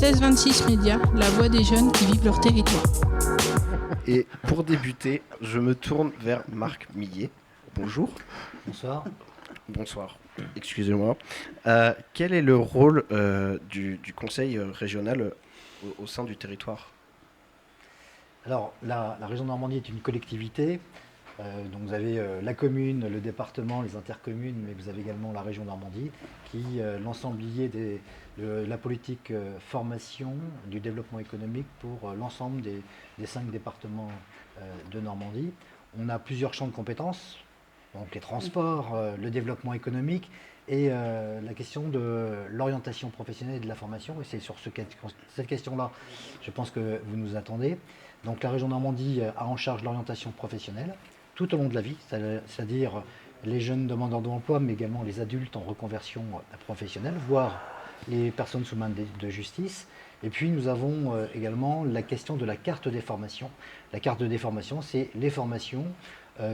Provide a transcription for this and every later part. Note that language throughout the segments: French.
1626 Média, la voix des jeunes qui vivent leur territoire. Et pour débuter, je me tourne vers Marc Millet. Bonjour. Bonsoir. Bonsoir, excusez-moi. Quel est le rôle du conseil régional au sein du territoire ? Alors, la région Normandie est une collectivité. Donc vous avez la commune, le département, les intercommunes, mais vous avez également la région Normandie, qui l'ensemblier de la politique formation, du développement économique pour l'ensemble des 5 départements de Normandie. On a plusieurs champs de compétences, donc les transports, le développement économique et la question de l'orientation professionnelle et de la formation. Et c'est sur cette question-là, je pense que vous nous attendez. Donc la région Normandie a en charge l'orientation professionnelle tout au long de la vie, c'est-à-dire les jeunes demandeurs d'emploi, mais également les adultes en reconversion professionnelle, voire les personnes sous main de justice. Et puis nous avons également la question de la carte des formations. La carte des formations, c'est les formations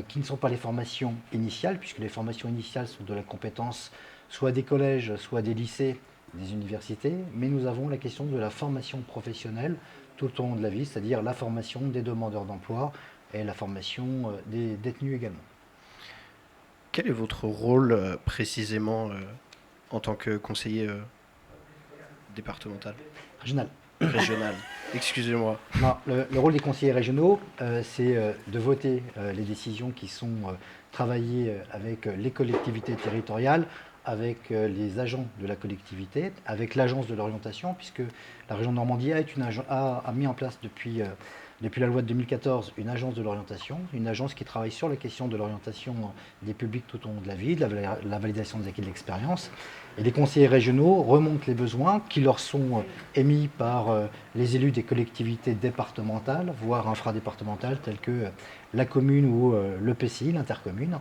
qui ne sont pas les formations initiales, puisque les formations initiales sont de la compétence soit des collèges, soit des lycées, des universités, mais nous avons la question de la formation professionnelle tout au long de la vie, c'est-à-dire la formation des demandeurs d'emploi et la formation des détenus également. Quel est votre rôle précisément en tant que conseiller départemental ? Régional, excusez-moi. Non, le rôle des conseillers régionaux, c'est de voter les décisions qui sont travaillées avec les collectivités territoriales, avec les agents de la collectivité, avec l'agence de l'orientation, puisque la région Normandie a mis en place depuis la loi de 2014 une agence de l'orientation, une agence qui travaille sur la question de l'orientation des publics tout au long de la vie, de la validation des acquis de l'expérience. Et les conseillers régionaux remontent les besoins qui leur sont émis par les élus des collectivités départementales, voire infradépartementales, telles que la commune ou l'EPCI, l'intercommune.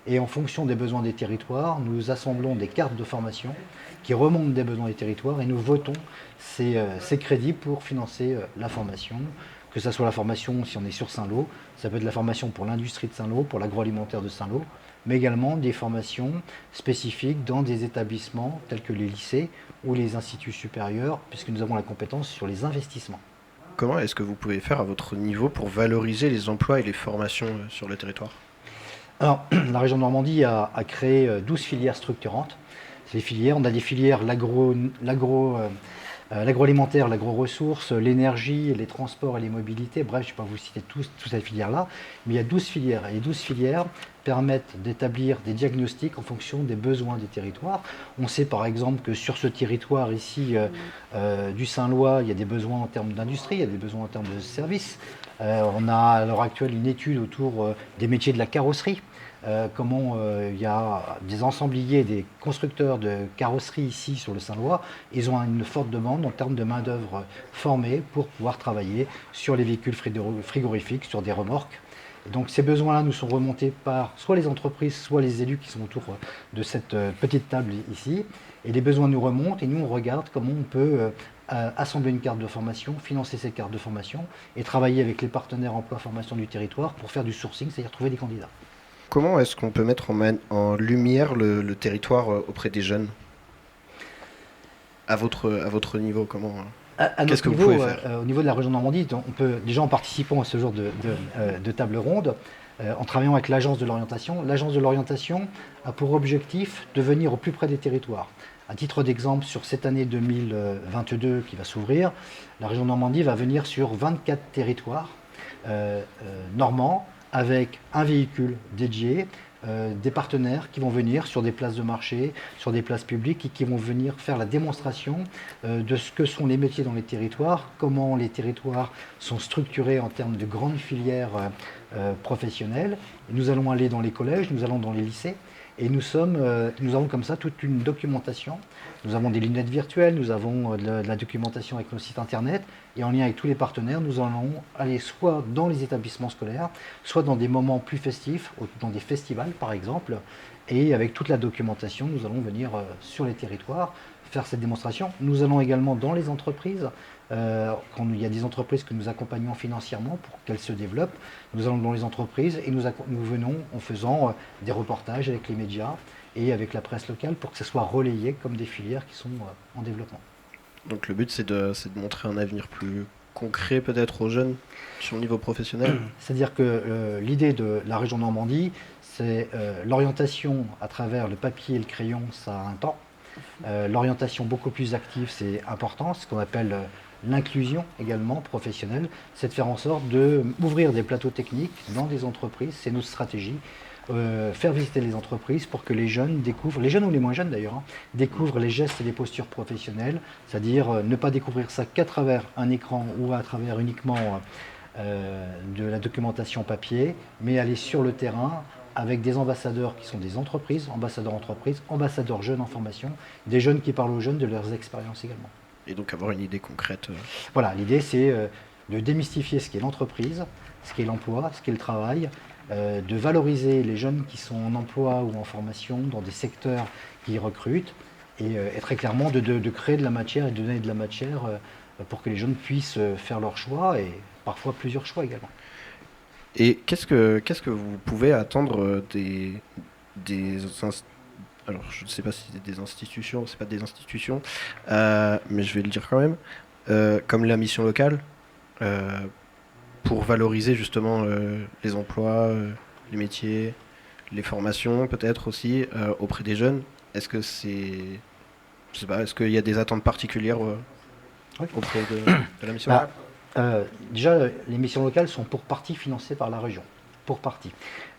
Et en fonction des besoins des territoires, nous assemblons des cartes de formation qui remontent des besoins des territoires et nous votons ces crédits pour financer la formation, que ce soit la formation si on est sur Saint-Lô, ça peut être la formation pour l'industrie de Saint-Lô, pour l'agroalimentaire de Saint-Lô, mais également des formations spécifiques dans des établissements tels que les lycées ou les instituts supérieurs, puisque nous avons la compétence sur les investissements. Comment est-ce que vous pouvez faire à votre niveau pour valoriser les emplois et les formations sur le territoire ? Alors, la région Normandie a créé 12 filières structurantes. Ces filières, on a des filières l'agroalimentaire, l'agro-ressources, l'énergie, les transports et les mobilités. Bref, je ne vais pas vous citer toutes ces filières-là, mais il y a 12 filières. Et les 12 filières permettent d'établir des diagnostics en fonction des besoins des territoires. On sait par exemple que sur ce territoire ici du Saint-Lois, il y a des besoins en termes d'industrie, il y a des besoins en termes de services. On a à l'heure actuelle une étude autour des métiers de la carrosserie. Comment il y a des ensembliers, des constructeurs de carrosserie ici sur le Saint-Lois, ils ont une forte demande en termes de main-d'œuvre formée pour pouvoir travailler sur les véhicules frigorifiques, sur des remorques. Et donc ces besoins-là nous sont remontés par soit les entreprises, soit les élus qui sont autour de cette petite table ici. Et les besoins nous remontent et nous on regarde comment on peut assembler une carte de formation, financer ces cartes de formation et travailler avec les partenaires emploi-formation du territoire pour faire du sourcing, c'est-à-dire trouver des candidats. Comment est-ce qu'on peut mettre en lumière le territoire auprès des jeunes ? À votre niveau, comment qu'est-ce que vous pouvez faire ? Au niveau de la région Normandie, on peut, déjà en participant à ce genre de table ronde, en travaillant avec l'agence de l'orientation, l'agence de l'orientation a pour objectif de venir au plus près des territoires. À titre d'exemple, sur cette année 2022 qui va s'ouvrir, la région Normandie va venir sur 24 territoires normands, avec un véhicule dédié, des partenaires qui vont venir sur des places de marché, sur des places publiques et qui vont venir faire la démonstration de ce que sont les métiers dans les territoires, comment les territoires sont structurés en termes de grandes filières professionnelles. Nous allons aller dans les collèges, nous allons dans les lycées et nous avons comme ça toute une documentation. Nous avons des lunettes virtuelles, nous avons de la documentation avec nos sites internet et en lien avec tous les partenaires, nous allons aller soit dans les établissements scolaires, soit dans des moments plus festifs, dans des festivals par exemple, et avec toute la documentation, nous allons venir sur les territoires faire cette démonstration. Nous allons également dans les entreprises, quand il y a des entreprises que nous accompagnons financièrement pour qu'elles se développent, nous allons dans les entreprises et nous venons en faisant des reportages avec les médias et avec la presse locale pour que ce soit relayé comme des filières qui sont en développement. Donc le but, c'est de montrer un avenir plus concret peut-être aux jeunes sur le niveau professionnel. C'est-à-dire que l'idée de la région Normandie, c'est l'orientation à travers le papier et le crayon, ça a un temps. L'orientation beaucoup plus active, c'est important, ce qu'on appelle l'inclusion également professionnelle, c'est de faire en sorte d'ouvrir des plateaux techniques dans des entreprises, c'est notre stratégie. Faire visiter les entreprises pour que les jeunes découvrent, les jeunes ou les moins jeunes d'ailleurs, découvrent les gestes et les postures professionnelles, c'est-à-dire ne pas découvrir ça qu'à travers un écran ou à travers uniquement de la documentation papier, mais aller sur le terrain avec des ambassadeurs qui sont des entreprises, ambassadeurs jeunes en formation, des jeunes qui parlent aux jeunes de leurs expériences également. Et donc avoir une idée concrète. Voilà, l'idée c'est de démystifier ce qu'est l'entreprise, ce qu'est l'emploi, ce qu'est le travail, de valoriser les jeunes qui sont en emploi ou en formation dans des secteurs qui recrutent et très clairement de créer de la matière et de donner de la matière pour que les jeunes puissent faire leur choix et parfois plusieurs choix également. Et qu'est-ce que vous pouvez attendre alors je ne sais pas si c'est des institutions, c'est pas des institutions, mais je vais le dire quand même, comme la mission locale, pour valoriser justement les emplois, les métiers, les formations peut-être aussi auprès des jeunes. Est-ce que est-ce qu'il y a des attentes particulières auprès de la mission locale? Déjà, les missions locales sont pour partie financées par la région. Pour partie.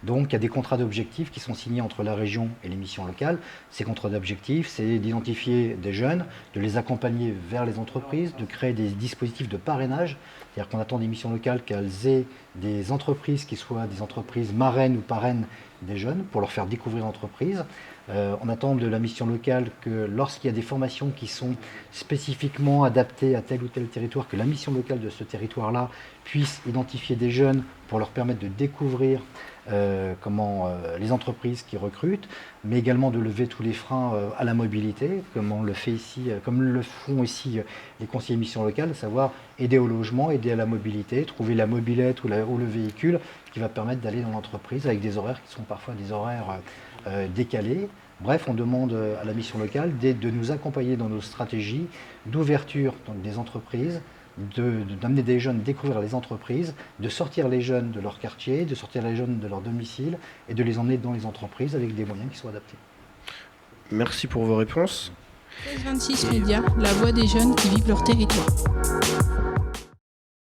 Donc, il y a des contrats d'objectifs qui sont signés entre la région et les missions locales. Ces contrats d'objectifs, c'est d'identifier des jeunes, de les accompagner vers les entreprises, de créer des dispositifs de parrainage. C'est-à-dire qu'on attend des missions locales qu'elles aient des entreprises qui soient des entreprises marraines ou parraines des jeunes pour leur faire découvrir l'entreprise. On attend de la mission locale que lorsqu'il y a des formations qui sont spécifiquement adaptées à tel ou tel territoire, que la mission locale de ce territoire-là puisse identifier des jeunes pour leur permettre de découvrir les entreprises qui recrutent, mais également de lever tous les freins à la mobilité, comme on le fait ici, comme le font ici les conseillers missions locales, à savoir aider au logement, aider à la mobilité, trouver la mobilette ou le véhicule qui va permettre d'aller dans l'entreprise avec des horaires qui sont parfois des horaires décalés. Bref, on demande à la mission locale de nous accompagner dans nos stratégies d'ouverture des entreprises, d'amener des jeunes découvrir les entreprises, de sortir les jeunes de leur quartier, de sortir les jeunes de leur domicile et de les emmener dans les entreprises avec des moyens qui soient adaptés. Merci pour vos réponses. 1326 Médias, la voix des jeunes qui vivent leur territoire.